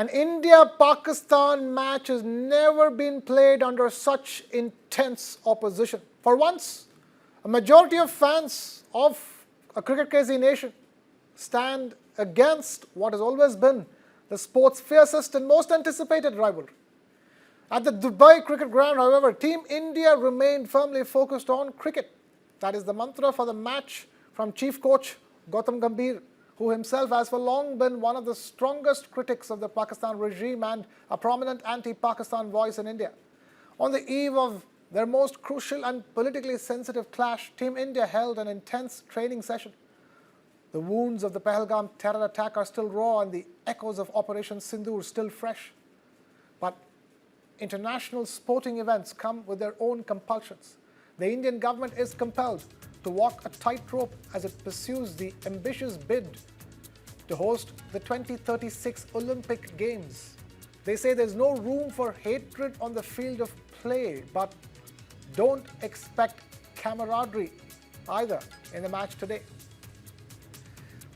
An India-Pakistan match has never been played under such intense opposition. For once, a majority of fans of a cricket-crazy nation stand against what has always been the sport's fiercest and most anticipated rivalry. At the Dubai cricket ground, however, Team India remained firmly focused on cricket. That is the mantra for the match from Chief Coach Gautam Gambhir, who himself has for long been one of the strongest critics of the Pakistan regime and a prominent anti-Pakistan voice in India. On the eve of their most crucial and politically sensitive clash, Team India held an intense training session. The wounds of the Pahalgam terror attack are still raw and the echoes of Operation Sindoor still fresh. But international sporting events come with their own compulsions. The Indian government is compelled to walk a tightrope as it pursues the ambitious bid to host the 2036 Olympic Games. They say there's no room for hatred on the field of play, but don't expect camaraderie either in the match today.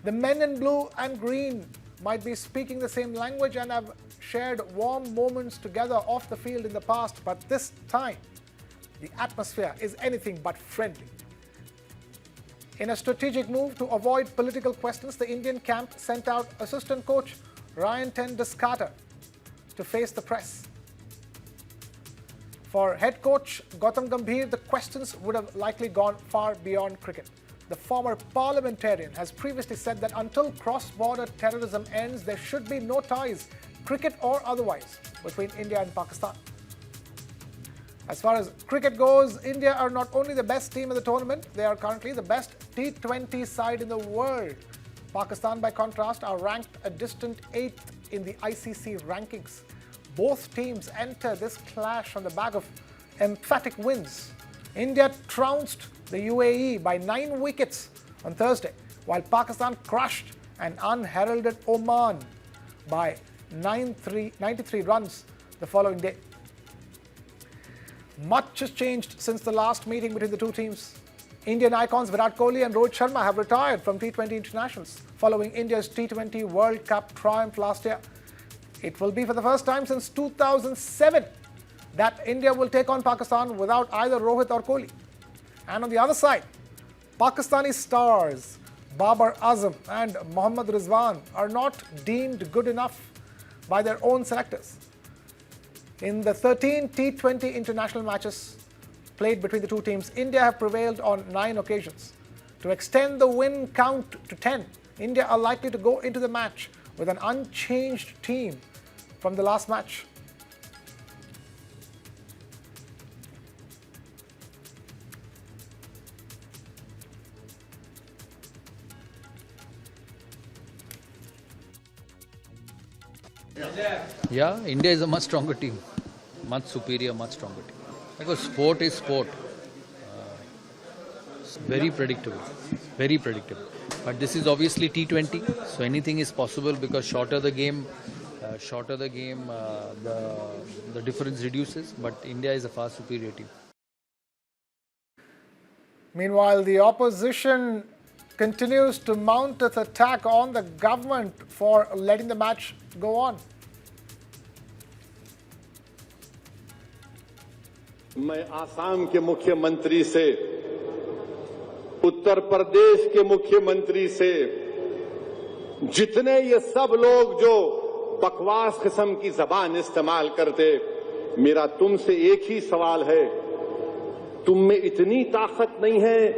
The men in blue and green might be speaking the same language and have shared warm moments together off the field in the past, but this time the atmosphere is anything but friendly. In a strategic move to avoid political questions, the Indian camp sent out assistant coach Doeschate to face the press. For head coach Gautam Gambhir, the questions would have likely gone far beyond cricket. The former parliamentarian has previously said that until cross-border terrorism ends, there should be no ties, cricket or otherwise, between India and Pakistan. As far as cricket goes, India are not only the best team in the tournament, they are currently the best T20 side in the world. Pakistan, by contrast, are ranked a distant 8th in the ICC rankings. Both teams enter this clash on the back of emphatic wins. India trounced the UAE by 9 wickets on Thursday, while Pakistan crushed an unheralded Oman by 93 runs the following day. Much has changed since the last meeting between the two teams. Indian icons Virat Kohli and Rohit Sharma have retired from T20 internationals following India's T20 World Cup triumph last year. It will be for the first time since 2007 that India will take on Pakistan without either Rohit or Kohli. And on the other side, Pakistani stars Babar Azam and Mohammad Rizwan are not deemed good enough by their own selectors. In the 13 T20 international matches played between the two teams, India have prevailed on 9 occasions. To extend the win count to 10, India are likely to go into the match with an unchanged team from the last match. Yeah, India is a much stronger team, much superior, much stronger team. Because sport is sport. It's very predictable, very predictable. But this is obviously T20, so anything is possible because shorter the game, the difference reduces. But India is a far superior team. Meanwhile, the opposition continues to mount its attack on the government for letting the match go on. मैं आसाम के मुख्यमंत्री से, उत्तर प्रदेश के मुख्यमंत्री से, जितने ये सब लोग जो बकवास किस्म की जबान इस्तेमाल करते, मेरा तुमसे एक ही सवाल है, तुम में इतनी ताकत नहीं है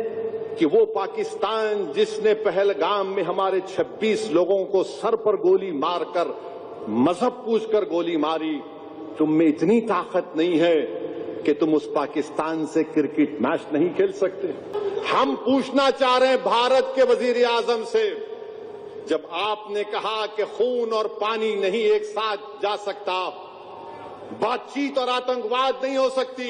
कि वो पाकिस्तान जिसने पहलगाम में हमारे 26 लोगों को सर पर गोली मारकर मजहब पूछकर गोली मारी, तुम में इतनी ताकत नहीं है कि तुम उस पाकिस्तान से क्रिकेट मैच नहीं खेल सकते। हम पूछना चाह रहे हैं भारत के वजीर आजम से, जब आपने कहा कि खून और पानी नहीं एक साथ जा सकता, बातचीत और आतंकवाद नहीं हो सकती,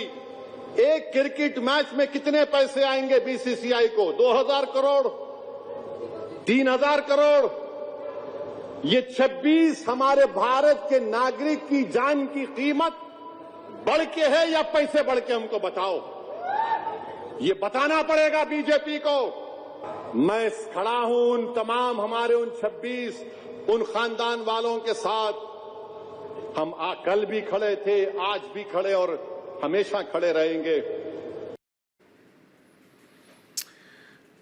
एक क्रिकेट मैच में कितने पैसे आएंगे बीसीसीआई को? 2000 करोड़, 3000 करोड़? ये 26 हमारे भारत के नागरिक की जान की कीमत बढ़ के है या पैसे बढ़ के? हमको बताओ, ये बताना पड़ेगा बीजेपी को। मैं खड़ा हूं उन तमाम हमारे उन 26 उन खानदान वालों के साथ कल भी खड़े थे, आज भी खड़े और हमेशा खड़े रहेंगे.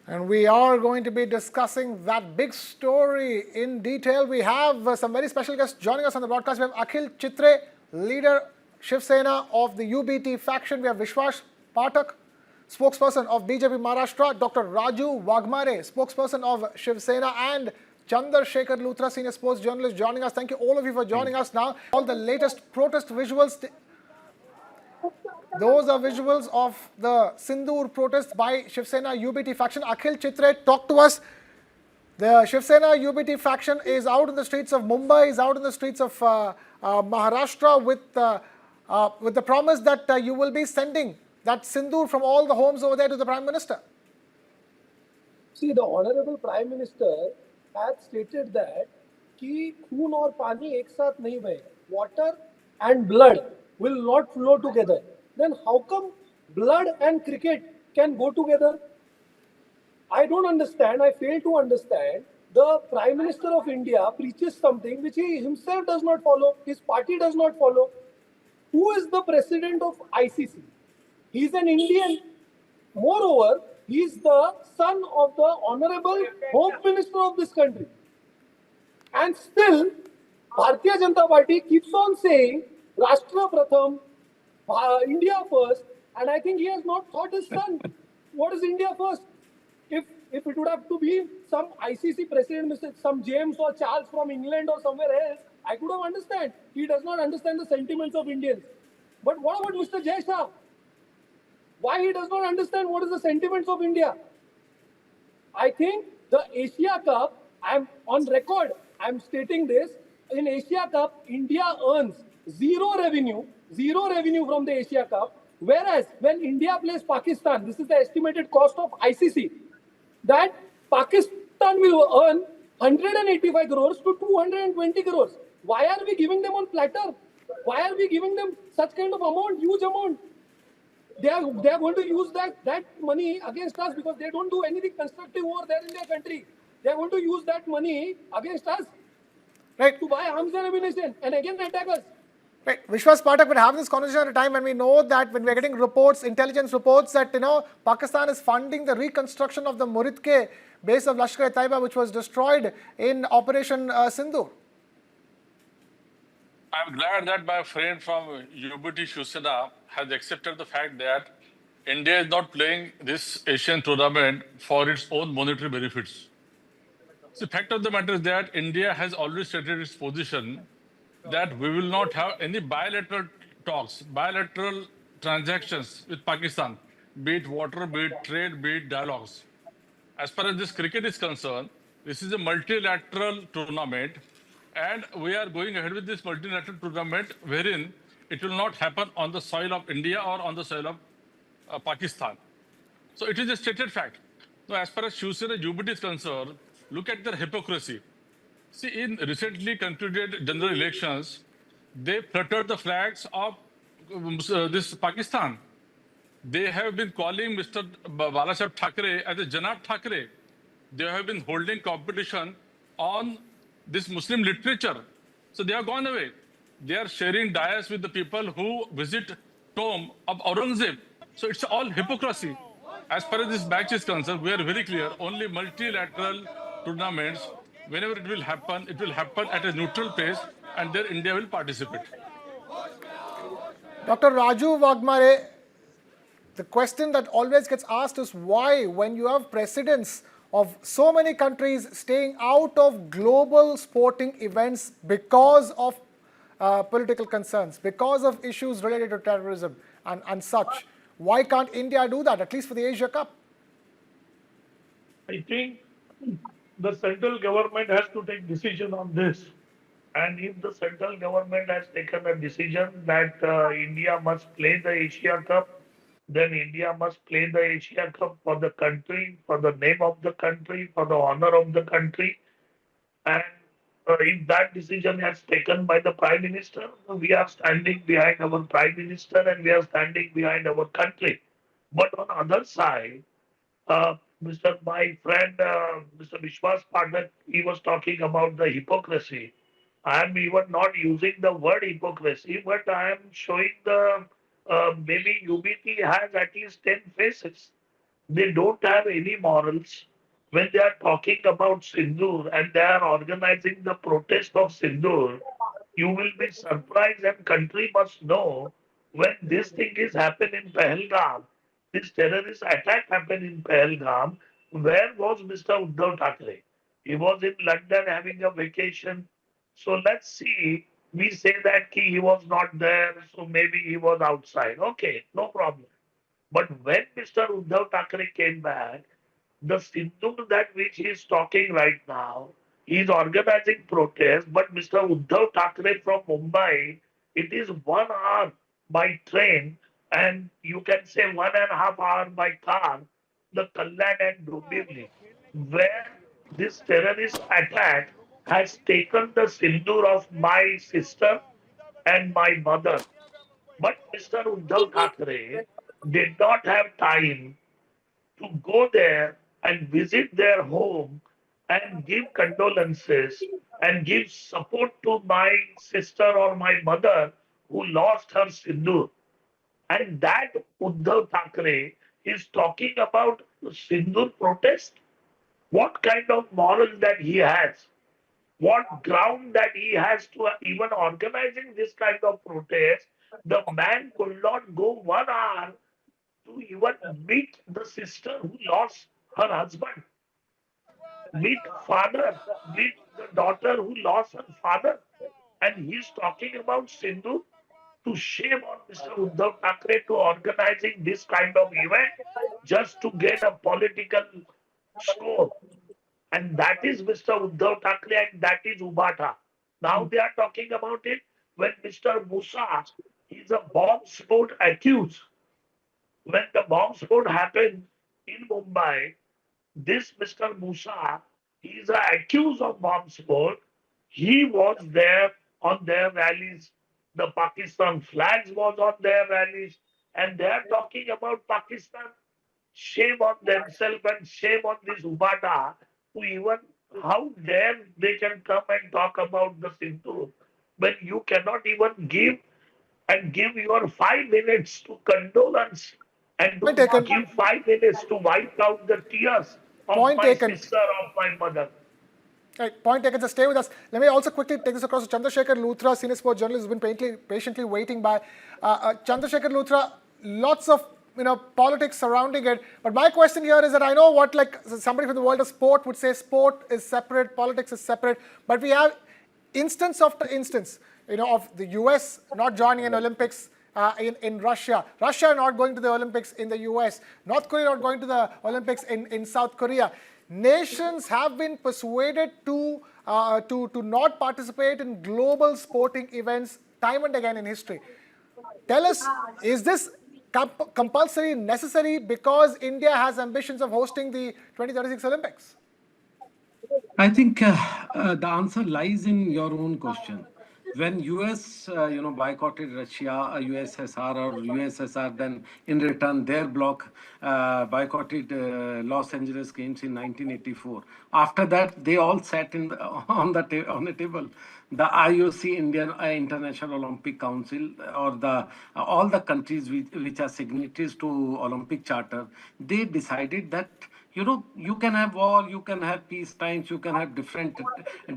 And we are going to be discussing that big story in detail. We have some very special guests joining us on the broadcast. We have Akhil Chitre, leader Shiv Sena of the UBT faction. We have Vishwas Pathak, spokesperson of BJP Maharashtra. Dr. Raju Wagmare, spokesperson of Shiv Sena. And Chandar Shekhar Luthra, senior sports journalist, joining us. Thank you all of you for joining us now. All the latest protest visuals. Those are visuals of the Sindoor protest by Shiv Sena UBT faction. Akhil Chitre, talk to us. The Shiv Sena UBT faction is out in the streets of Mumbai, is out in the streets of Maharashtra with the promise that you will be sending that Sindoor from all the homes over there to the Prime Minister. See, the Honorable Prime Minister has stated that कि खून और पानी एक साथ नहीं बहेगा. Water and blood will not flow together. Then how come blood and cricket can go together? I don't understand. I fail to understand. The Prime Minister of India preaches something which he himself does not follow. His party does not follow. Who is the president of ICC? He is an Indian. Moreover, he is the son of the Honorable Home Minister of this country. And still, Bharatiya Janata Party keeps on saying Rashtra Pratham, India first, and I think he has not thought his son. What is India first? If it would have to be some ICC president, some James or Charles from England or somewhere else, I could have understand. He does not understand the sentiments of Indians. But what about Mr. Jay Shah? Why he does not understand what is the sentiments of India? I think the Asia Cup, I'm on record, I'm stating this, in Asia Cup, India earns zero revenue from the Asia Cup, whereas when India plays Pakistan, this is the estimated cost of ICC, that Pakistan will earn 185 crores to 220 crores. Why are we giving them on platter? Why are we giving them such kind of amount, huge amount? They are going to use that money against us because they don't do anything constructive over there in their country. They are going to use that money against us, right, to buy arms and ammunition and again attack us. Right. Vishwas Pathak, we're having this conversation at a time when we know that when we're getting reports, intelligence reports that, Pakistan is funding the reconstruction of the Muridke base of Lashkar-e-Taiba, which was destroyed in Operation Sindoor. I'm glad that my friend from UBT Shiv Sena has accepted the fact that India is not playing this Asian tournament for its own monetary benefits. The fact of the matter is that India has already stated its position that we will not have any bilateral talks, bilateral transactions with Pakistan, be it water, be it trade, be it dialogues. As far as this cricket is concerned, this is a multilateral tournament, and we are going ahead with this multilateral tournament wherein it will not happen on the soil of India or on the soil of Pakistan. So it is a stated fact. Now, as far as Shiv Sena UBT is concerned, look at their hypocrisy. See, in recently concluded general elections, they fluttered the flags of this Pakistan. They have been calling Mr. Balasaheb Thackeray as a Janab Thackeray. They have been holding competition on this Muslim literature. So they have gone away. They are sharing dais with the people who visit tomb of Aurangzeb. So it's all hypocrisy. As far as this match is concerned, we are very clear. Only multilateral tournaments, whenever it will happen at a neutral pace, and there India will participate. Dr. Raju Wagmare, the question that always gets asked is why, when you have presidents of so many countries staying out of global sporting events because of political concerns, because of issues related to terrorism and such, why can't India do that, at least for the Asia Cup? I think the central government has to take decision on this. And if the central government has taken a decision that India must play the Asia Cup, then India must play the Asia Cup for the country, for the name of the country, for the honor of the country. And if that decision is taken by the Prime Minister, we are standing behind our Prime Minister and we are standing behind our country. But on the other side, my friend, Mr. Vishwas Pathak, he was talking about the hypocrisy. I'm even not using the word hypocrisy, but I am showing the maybe UBT has at least 10 faces. They don't have any morals. When they are talking about Sindoor and they are organizing the protest of Sindoor, you will be surprised and country must know when this thing is happened in Pahalgam, this terrorist attack happened in Pahalgam, where was Mr. Uddhav Thackeray? He was in London having a vacation. So let's see. We say that he was not there, so maybe he was outside. Okay, no problem. But when Mr. Uddhav Thackeray came back, the Sindhu that which he is talking right now, he is organizing protests, but Mr. Uddhav Thackeray from Mumbai, it is 1 hour by train, and you can say 1.5 hour by car, the Kalyan and Dombivli, where this terrorist attack has taken the Sindoor of my sister and my mother. But Mr. Uddhav Thackeray did not have time to go there and visit their home and give condolences and give support to my sister or my mother who lost her Sindhu. And that Uddhav Thackeray is talking about Sindhu protest. What kind of moral that he has? What ground that he has to even organizing this kind of protest? The man could not go 1 hour to even meet the sister who lost her husband, meet father, meet the daughter who lost her father. And he's talking about Sindhu to shame on Mr. Uddhav Thackeray to organizing this kind of event just to get a political score. And that is Mr. Uddhav Thackeray and that is Ubata. Now they are talking about it when Mr. Musa is a bomb sport accused. When the bomb sport happened in Mumbai, this Mr. Musa, he is accused of bomb sport. He was there on their rallies. The Pakistan flags was on their rallies. And they are talking about Pakistan. Shame on themselves and shame on this Ubata who even, how dare they can come and talk about the Sindhu when you cannot even give your 5 minutes to condolence and Point to taken. give 5 minutes to wipe out the tears of Point my taken. sister, of my mother. Right, point taken. Just stay with us. Let me also quickly take this across to Chandrasekhar Luthra, senior sports journalist, who's been patiently waiting by. Chandrasekhar Luthra, lots of politics surrounding it. But my question here is that I know what like somebody from the world of sport would say: sport is separate, politics is separate. But we have instance after instance, of the US not joining an Olympics. In Russia. Russia not going to the Olympics in the US. North Korea not going to the Olympics in South Korea. Nations have been persuaded to not participate in global sporting events time and again in history. Tell us, is this compulsory necessary because India has ambitions of hosting the 2036 Olympics? I think the answer lies in your own question. When US, boycotted Russia, USSR or USSR, then in return their bloc boycotted Los Angeles Games in 1984. After that, they all sat in on the table. The IOC, Indian International Olympic Council, or the all the countries which are signatories to Olympic Charter, they decided that you can have war, you can have peace times, you can have different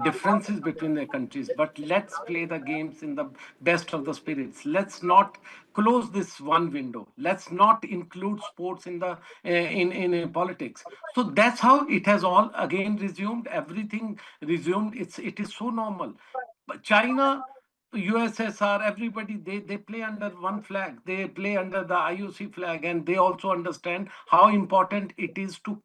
differences between the countries, but let's play the games in the best of the spirits. Let's not close this one window. Let's not include sports in the in politics. So that's how it has all again resumed. Everything resumed. It is so normal. But China, USSR, everybody, they play under one flag. They play under the IOC flag, and they also understand how important it is to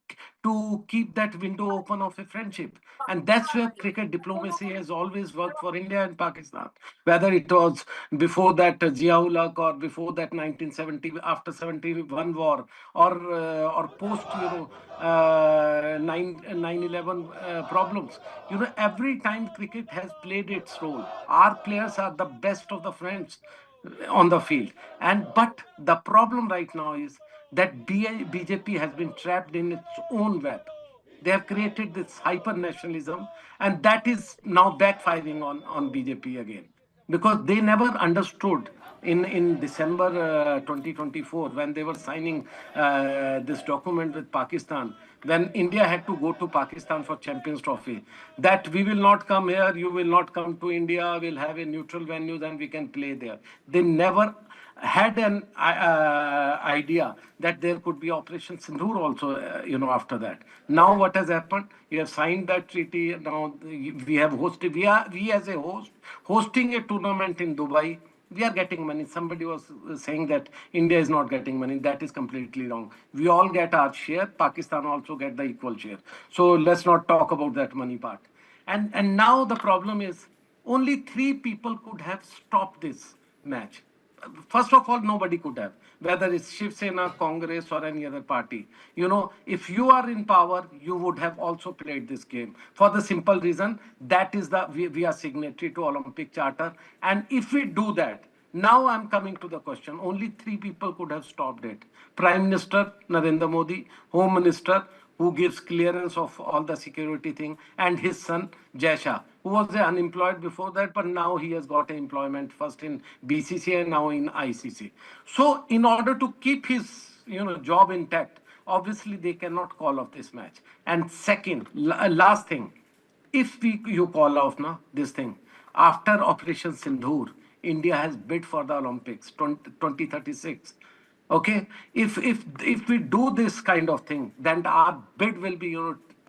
keep that window open of a friendship. And that's where cricket diplomacy has always worked for India and Pakistan. Whether it was before that Zia-ul-Haq, or before that 1970, after 71 war, or post 9/11 problems. Every time cricket has played its role. Our players are the best of the friends on the field. And but the problem right now is that BJP has been trapped in its own web. They have created this hyper nationalism, and that is now backfiring on BJP again, because they never understood in December 2024, when they were signing this document with Pakistan, when India had to go to Pakistan for Champions Trophy, that we will not come here, you will not come to India, we'll have a neutral venue, and we can play there. They never had an idea that there could be Operation Sindoor also, after that. Now what has happened? We have signed that treaty. Now we have hosted, we as a host, hosting a tournament in Dubai. We are getting money. Somebody was saying that India is not getting money. That is completely wrong. We all get our share. Pakistan also get the equal share. So let's not talk about that money part. And now the problem is only 3 people could have stopped this match. First of all, nobody could have, whether it's Shiv Sena, Congress, or any other party. If you are in power, you would have also played this game, for the simple reason that is we are signatory to Olympic Charter. And if we do that, now I'm coming to the question, only 3 people could have stopped it. Prime Minister Narendra Modi, Home Minister, who gives clearance of all the security thing, and his son Jai Shah, who was unemployed before that, but now he has got employment first in BCCI and now in ICC. So in order to keep his job intact, obviously they cannot call off this match. And second, last thing, if you call off this thing, after Operation Sindoor, India has bid for the Olympics 2036. Okay, if we do this kind of thing, then our bid will be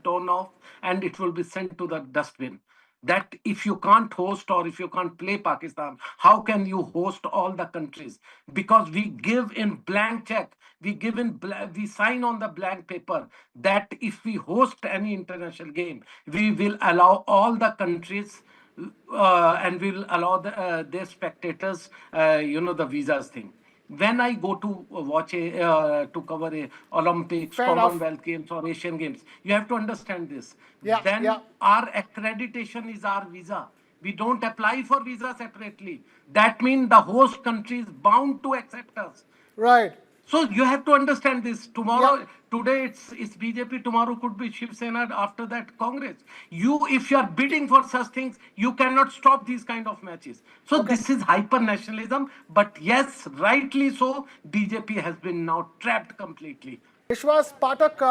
torn off and it will be sent to the dustbin. That if you can't host or if you can't play Pakistan, how can you host all the countries? Because we give in blank check, we sign on the blank paper that if we host any international game, we will allow all the countries and we'll allow their spectators, the visas thing. When I go to watch to cover a Olympics, Fair enough. Commonwealth Games or Asian Games, you have to understand this. Yeah, Then yeah. our accreditation is our visa. We don't apply for visa separately. That means the host country is bound to accept us. Right. So you have to understand this. Tomorrow, Yeah. today it's BJP, tomorrow could be Shiv Sena, after that Congress. If you are bidding for such things, you cannot stop these kind of matches. So this is hyper nationalism. But yes, rightly so, BJP has been now trapped completely. Vishwas Pathak,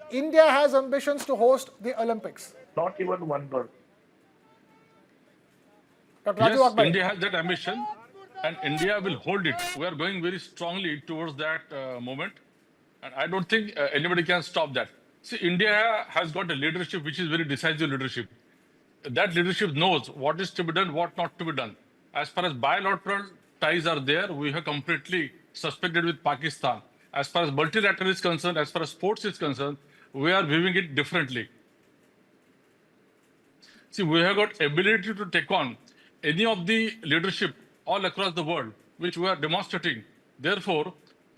India has ambitions to host the Olympics. Not even one bird. Dr. Raju Yes, Waghmare. India has that ambition and India will hold it. We are going very strongly towards that moment. And I don't think anybody can stop that. See, India has got a leadership which is very decisive leadership. That leadership knows what is to be done, what not to be done. As far as bilateral ties are there, we have completely suspected with Pakistan. As far as multilateral is concerned, as far as sports is concerned, we are viewing it differently. See, we have got ability to take on any of the leadership all across the world, which we are demonstrating. Therefore,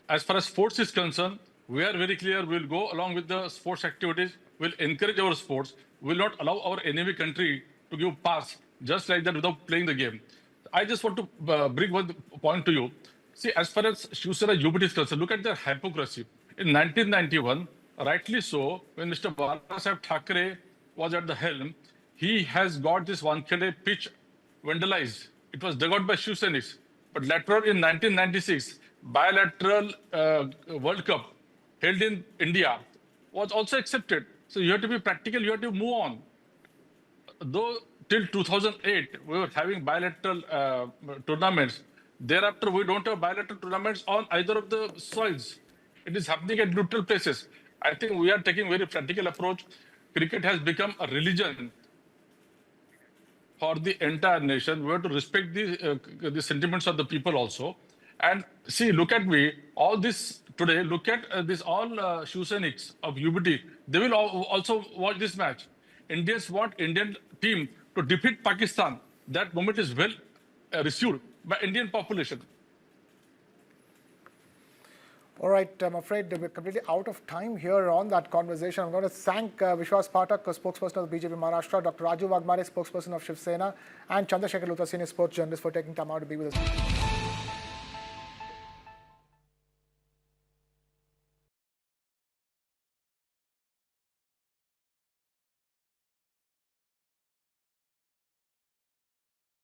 as far as sports is concerned, we are very clear, we'll go along with the sports activities, we'll encourage our sports, we'll not allow our enemy country to give pass just like that without playing the game. I just want to bring one point to you. See, as far as Shiv Sena UBT is concerned, look at their hypocrisy. In 1991, rightly so, when Mr. Bala Thackeray was at the helm, he has got this Wankhede pitch vandalized. It was dug out by Shiv Senics. But later on in 1996, bilateral World Cup held in India was also accepted. So you have to be practical, you have to move on. Though till 2008, we were having bilateral tournaments. Thereafter, we don't have bilateral tournaments on either of the soils. It is happening at neutral places. I think we are taking a very practical approach. Cricket has become a religion for the entire nation. We have to respect the sentiments of the people also. And see, look at me, all this today, look at this all Shiv Senics of UBT. They will also watch this match. Indians want Indian team to defeat Pakistan. That moment is well received by Indian population. All right, I'm afraid we're completely out of time here on that conversation. I'm going to thank Vishwas Pathak, spokesperson of the BJP Maharashtra, Dr. Raju Waghmare, spokesperson of Shiv Sena, and Chandrasekhar Luthra, senior sports journalist, for taking time out to be with us.